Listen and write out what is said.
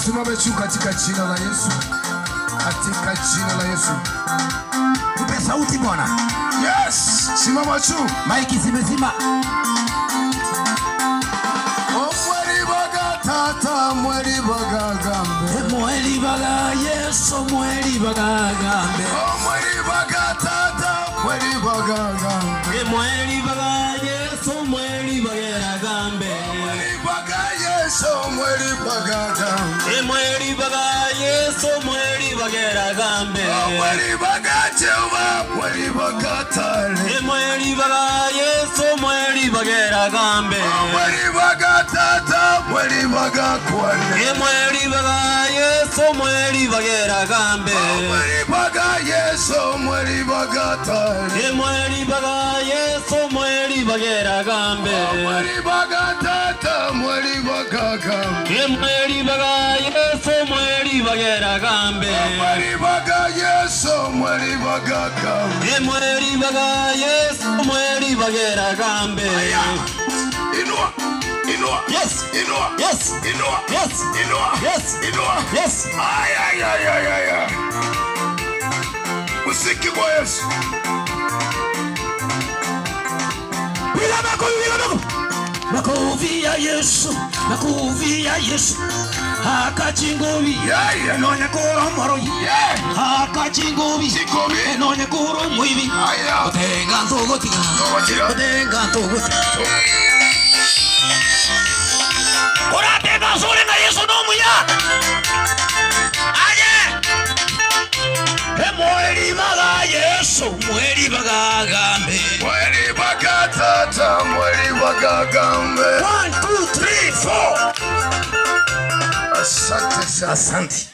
Tusimame juu katika jina la Yesu. Katika jina la Yesu. Tupe sauti Bwana. Yes, simama juu. Maiki zimezima. Mweli baga tata, mweli baga gambe. Mweli baga Yesu, mweli baga gambe. Mweli baga tata, mweli baga gambe. Mweli baga Yesu, mweli baga gambe. Mweli baga Yesu, mweli baga gambe. Mweli baga Yesu, mweli baga gambe. Mweli baga Jehova, mweli baga tale. Mweli baga Yesu, mweli baga gambe. Mweli baga tata, mweli baga kwane. Mweli baga Yesu, mweli baga gambe. Mweli baga Yesu, mweli baga tale. Mweli baga Yesu, mweli baga gambe. Mweli baga tata, mweli baga gambe. Mweli baga Yesu, mweli baga gambe. Mweli baga Yesu, mweli baga gambe. Mweli baga Yesu, mweli baga gambe. Inua, inua, Yes, inua, yes, inua, yes, inua, yes, inua. yes. Ay, ay, ay, ay, ay, ay. Usiki kwa Yesu. Bila makofi, bila makofi. Makofi ya Yesu, makofi ya Yesu. Hakachingobi, Yeah. enonya koro moro. Yeah. Hakachingobi, Chingobi. enonya koro mwibi. Aya. Otenga ntogotiga, Togotiga. otenga ntogotiga. Koratega sore na Yesu no muya. Aye. Mweli baga Yesu, mweli baga gambe. Mweli baga tata, mweli baga gambe. 1, 2, 3, 4. Asante sana. Asante.